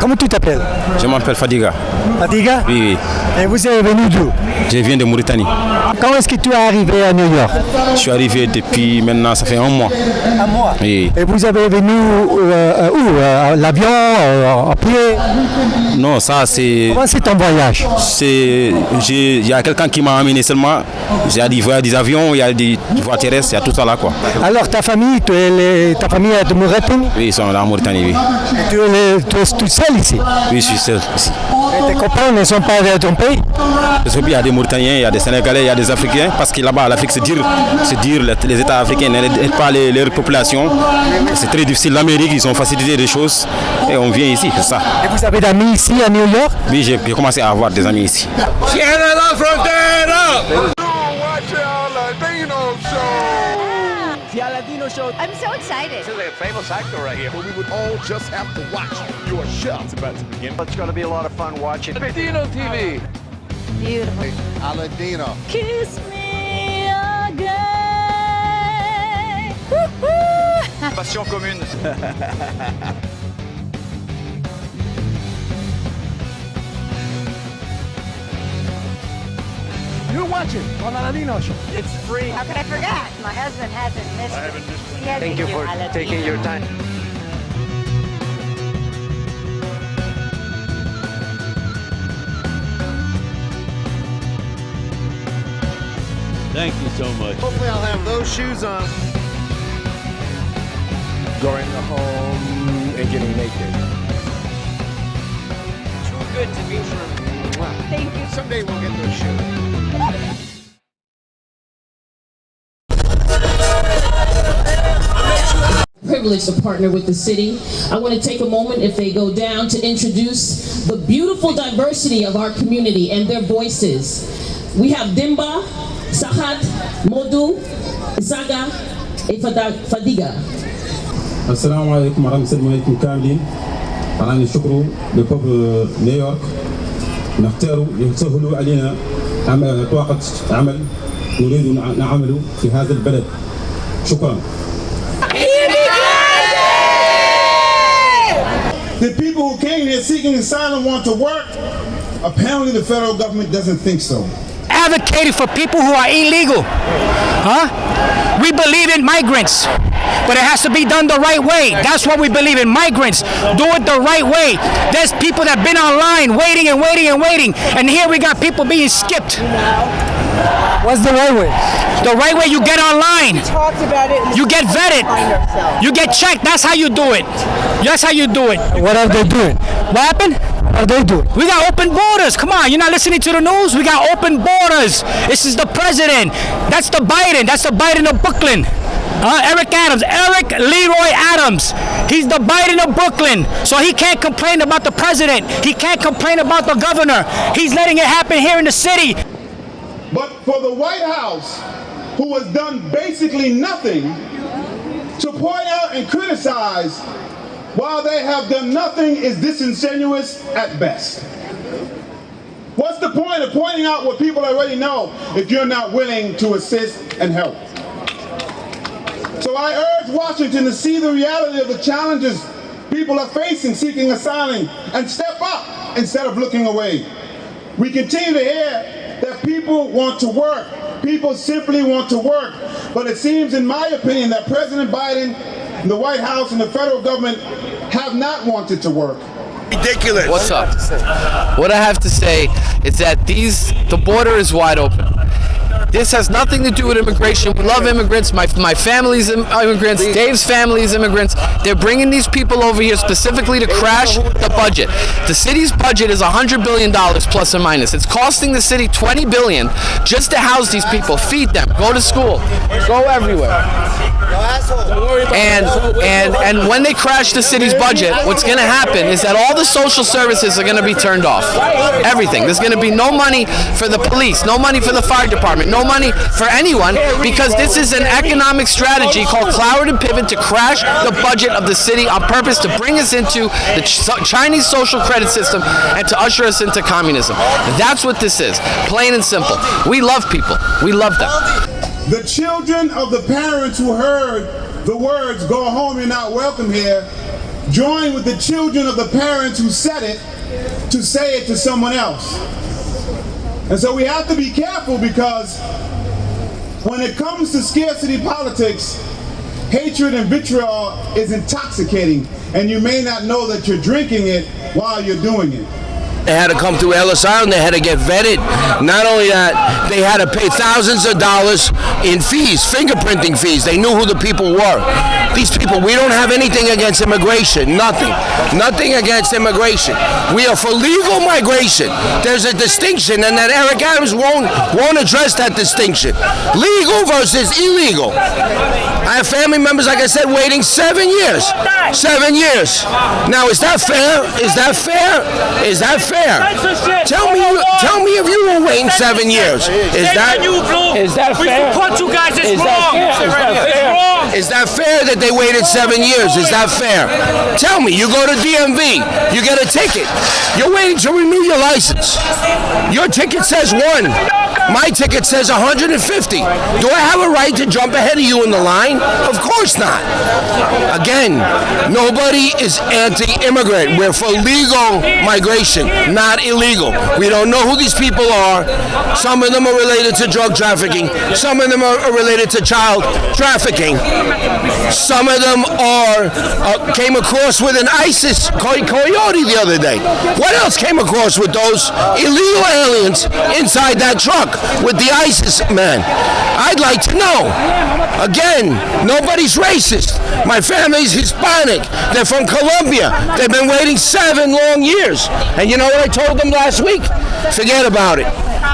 Comment tu t'appelles? Je m'appelle Fadiga. Fadiga? Oui, oui. Et vous êtes venu d'où? Je viens de Mauritanie. Quand est-ce que tu es arrivé à New York? Je suis arrivé depuis maintenant, ça fait un mois. Un mois. Oui. Et vous avez venu où? L'avion, à pied? Non, ça c'est... Comment c'est ton voyage? Il y a quelqu'un qui m'a amené seulement. Il y a des avions, il y a des voies terrestres, il y a tout ça là quoi. Alors ta famille, ta famille est de Mauritanie? Oui, ils sont là en Mauritanie, oui. Et tu es tout seul ici? Oui, je suis seul ici. Et tes copains ne sont pas de ton pays? Parce qu'il y a des Mauritaniens, il y a des Sénégalais, il y a des Africains, parce que là-bas, l'Afrique, c'est dur, les États africains n'aident pas leur population. C'est très difficile. L'Amérique, ils ont facilité des choses et on vient ici, c'est ça. Et vous avez d'amis ici à New York? Oui, j'ai commencé à avoir des amis ici. The Aladino show. I'm so excited. This is a famous actor right here who we would all just have to watch. Your show. It's about to begin. It's going to be a lot of fun watching Aladino TV. Beautiful. Aladino. Kiss me again. Passion commune. You're watching on Aladino show. It's free. How could I forget? My husband hasn't missed it. Thank you for taking your time. Thank you so much. Hopefully I'll have those shoes on. Going home and getting naked. Too good to be true. Thank you. Someday we'll get those shoes. Privileged to partner with the city. I want to take a moment, if they go down, to introduce the beautiful diversity of our community and their voices. We have Dimba, Sahat, Modu, Isaga, and Fadiga. Assalamu alaikum warahmatullahi كاملين. أنا نشكر لبوب نيويورك نختاروا يسهلوا علينا طاقة عمل نريد أن نعمل في هذا البلد. شكرا. The people who came here seeking asylum want to work. Apparently the federal government doesn't think so. Advocating for people who are illegal. Huh? We believe in migrants, but it has to be done the right way. That's what we believe in, migrants. Do it the right way. There's people that have been online waiting and waiting and waiting, and here we got people being skipped. What's the right way? The right way, you get online. Talked about it. You get vetted. You get checked. That's how you do it. That's how you do it. What are they doing? What happened? What are they doing? We got open borders. Come on, you're not listening to the news? We got open borders. This is the president. That's the Biden. That's the Biden of Brooklyn. Eric Adams. Eric Leroy Adams. He's the Biden of Brooklyn. So he can't complain about the president. He can't complain about the governor. He's letting it happen here in the city. But for the White House, who has done basically nothing, to point out and criticize while they have done nothing is disingenuous at best. What's the point of pointing out what people already know if you're not willing to assist and help? So I urge Washington to see the reality of the challenges people are facing seeking asylum and step up instead of looking away. We continue to hear that people want to work. People simply want to work. But it seems, in my opinion, that President Biden, the White House, and the federal government have not wanted to work. Ridiculous. What's up? What I have to say is that the border is wide open. This has nothing to do with immigration. We love immigrants. My family's immigrants. Dave's family is immigrants. They're bringing these people over here specifically to crash the budget. The city's budget is $100 billion plus or minus. It's costing the city $20 billion just to house these people, feed them, go to school, go everywhere. And when they crash the city's budget, what's going to happen is that all the social services are going to be turned off. Everything. There's going to be no money for the police, no money for the fire department, no money for anyone, because this is an economic strategy called Cloward and Pivot to crash the budget of the city on purpose to bring us into the Chinese social credit system and to usher us into communism. That's what this is, plain and simple. We love people. We love them. The children of the parents who heard the words, "Go home, you're not welcome here," join with the children of the parents who said it to say it to someone else. And so we have to be careful, because when it comes to scarcity politics, hatred and vitriol is intoxicating, and you may not know that you're drinking it while you're doing it. They had to come through Asylum, they had to get vetted. Not only that, they had to pay thousands of dollars in fees, fingerprinting fees. They knew who the people were. These people, we don't have anything against immigration, nothing. Nothing against immigration. We are for legal migration. There's a distinction, and that Eric Adams won't address that distinction. Legal versus illegal. I have family members, like I said, waiting 7 years. 7 years. Now, is that fair? Is that fair? Is that fair? Tell me if you were waiting 7 years. Is that fair? Is that fair that they waited 7 years? Is that fair? Tell me. You go to DMV, you get a ticket. You're waiting to renew your license. Your ticket says 1. My ticket says 150. Do I have a right to jump ahead of you in the line? Of course not. Again, nobody is anti-immigrant. We're for legal migration, not illegal. We don't know who these people are. Some of them are related to drug trafficking. Some of them are related to child trafficking. Some of them came across with an ISIS coyote the other day. What else came across with those illegal aliens inside that truck with the ISIS man? I'd like to know. Again, nobody's racist. My family's Hispanic. They're from Colombia. They've been waiting 7 long years. And you know what I told them last week? Forget about it.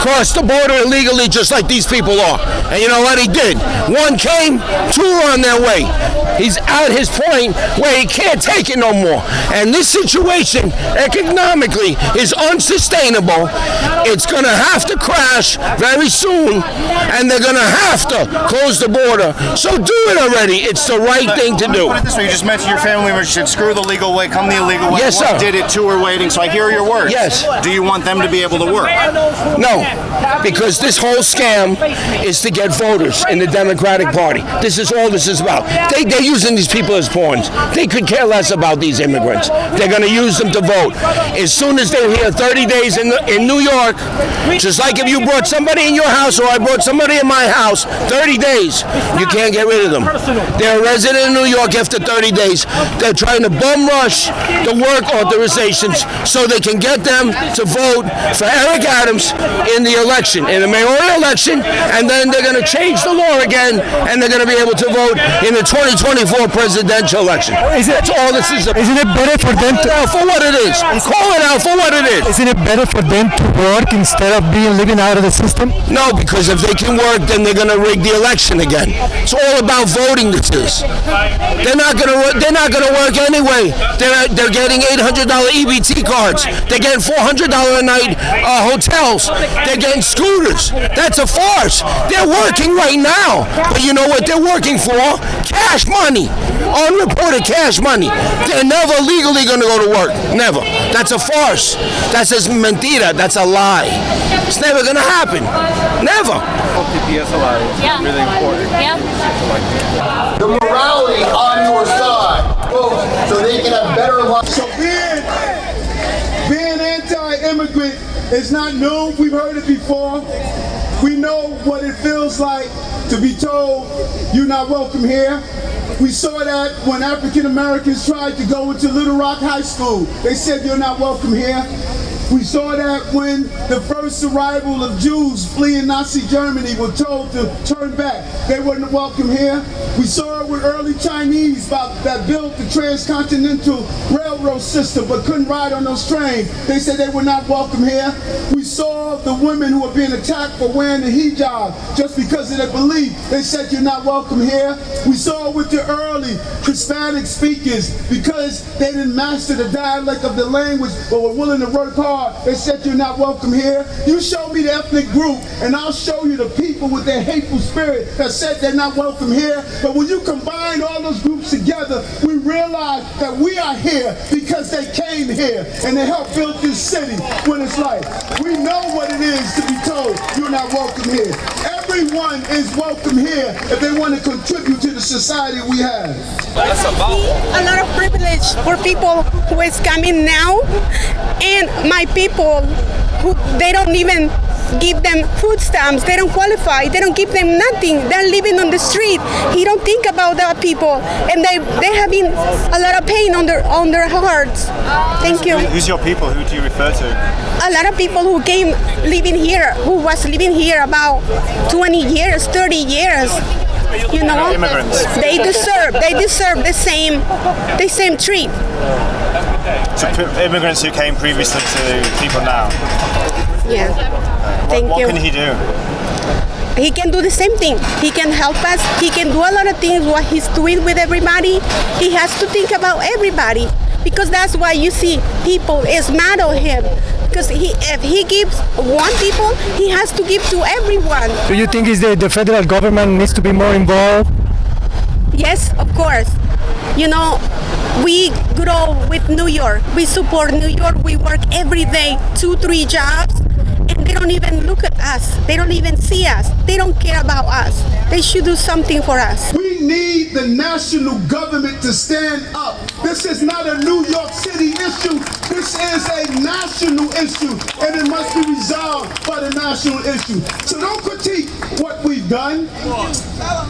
Cross the border illegally just like these people are. And you know what he did? 1 came, 2 are on their way. He's at his point where he can't take it no more. And this situation economically is unsustainable. It's going to have to crash very soon, and they're going to have to close the border. So do it already. It's the right thing to do. Put it this way, you just mentioned your family members said screw the legal way, come the illegal way. Yes, sir. 1 did it, 2 are waiting, so I hear your words. Yes. Do you want them to be able to work? No, because this whole scam is to get voters in the Democratic Party. This is all this is about. They're using these people as pawns. They could care less about these immigrants. They're going to use them to vote. As soon as they're here 30 days in New York, just like if you brought somebody in your house or I brought somebody in my house, 30 days, you can't get rid of them. They're a resident in New York after 30 days. They're trying to bum rush the work authorizations so they can get them to vote for Eric Adams in the election, in the mayoral election, and then they're going to change the law again, and they're going to be able to vote in the 2024 presidential election. That's all this is about. Isn't it better for them to... For what it is. Call it out for what it is. Isn't it better for them to work instead of living out of the system? No, because if they can work, then they're going to rig the election again. It's all about voting. This is. They're not going to work anyway. They're getting $800 EBT cards. They're getting $400 a night hotels. They're getting scooters. That's a farce. They're working right now, but you know what they're working for? Cash money. Unreported cash money. They're never legally going to go to work. Never. That's a farce. That's a mentira. That's a lie. It's never going to happen. Never. Yeah. Really important. Yeah. The morality on your side, folks, so they can have better lives. So being anti-immigrant is not new. We've heard it before. We know what it feels like to be told you're not welcome here. We saw that when African Americans tried to go into Little Rock High School. They said you're not welcome here. We saw that when the first arrival of Jews fleeing Nazi Germany were told to turn back. They weren't welcome here. We saw it with early Chinese that built the transcontinental railroad system but couldn't ride on those trains. They said they were not welcome here. We saw the women who were being attacked for wearing the hijab just because of their belief. They said you're not welcome here. We saw it with the early Hispanic speakers because they didn't master the dialect of the language but were willing to work hard. They said you're not welcome here. You show me the ethnic group and I'll show you the people with their hateful spirit that said they're not welcome here. But when you combine all those groups groups together, we realize that we are here because they came here and they helped build this city when it's like. We know what it is to be told you're not welcome here. Everyone is welcome here if they want to contribute to the society we have. A lot of privilege for people who is coming now, and my people who they don't even give them food stamps, they don't qualify, they don't give them nothing, they're living on the street. He don't think about that people, and they having a lot of pain on their hearts. Thank you. Who's your people? Who do you refer to? A lot of people who came living here, who was living here about 20 years, 30 years. You know, Immigrants. they deserve the same treat. So immigrants who came previously to people now. Yeah. Thank you. What can he do? He can do the same thing. He can help us. He can do a lot of things what he's doing with everybody. He has to think about everybody, because that's why you see people is mad at him. Because if he gives one people, he has to give to everyone. Do you think the federal government needs to be more involved? Yes, of course. You know, we grow with New York. We support New York. We work every day, 2-3 jobs, and they don't even look at us. They don't even see us. They don't care about us. They should do something for us. We need the national government to stand up. This is not a New York City issue. This is a national issue, and it must be resolved by the national issue. So don't critique what we've done.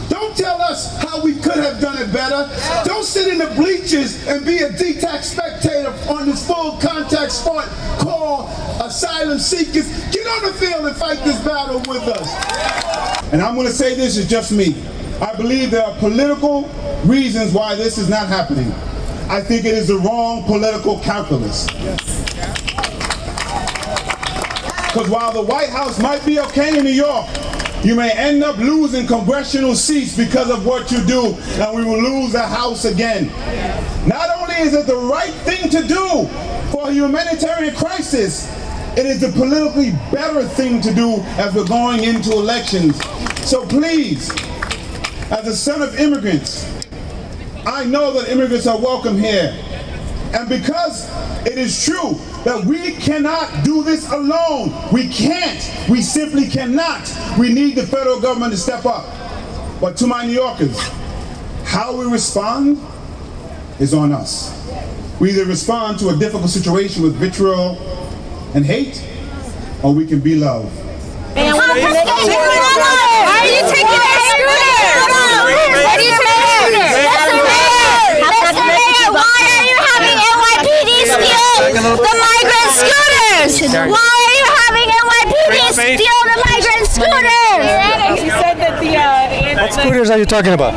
Don't tell us how we could have done it better. Don't sit in the bleachers and be a detached spectator on this full contact sport called Asylum Seekers. Get on the field and fight this battle with us. And I'm going to say this is just me. I believe there are political reasons why this is not happening. I think it is the wrong political calculus. Because while the White House might be okay in New York, you may end up losing congressional seats because of what you do, and we will lose the House again. Not only is it the right thing to do for a humanitarian crisis, it is the politically better thing to do as we're going into elections. So please, as a son of immigrants, I know that immigrants are welcome here. And because it is true that we cannot do this alone, we can't, we simply cannot. We need the federal government to step up. But to my New Yorkers, how we respond is on us. We either respond to a difficult situation with vitriol and hate, or we can be love. Why are you taking that scooter? What are you taking? Mr. Mayor, why are you having NYPD steal the migrant scooters? Why are you having NYPD steal the migrant scooters? He said that What scooters are you talking about?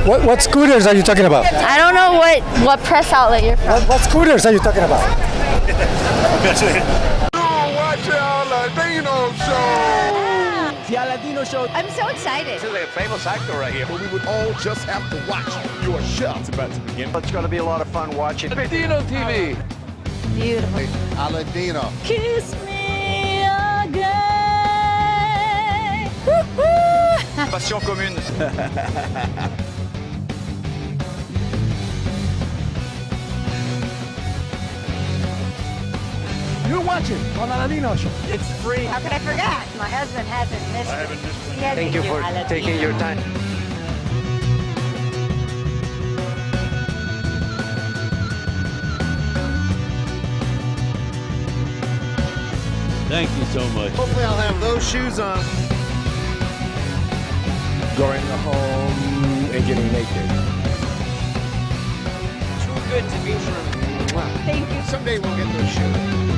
What scooters are you talking about? I don't know what press outlet you're from. What scooters are you talking about? Watch the Aladino show. The Aladino show. I'm so excited. This is a famous actor right here who we would all just have to watch. Your show. It's about to begin. It's going to be a lot of fun watching. Aladino TV. Beautiful. Aladino. Kiss me again. Passion commune. You're watching on Aladino show. It's free. How could I forget? My husband hasn't missed it. Thank you for taking your time. Thank you so much. Hopefully I'll have those shoes on. Going home and getting naked. Too good to be true. Thank you. Someday we'll get those shoes.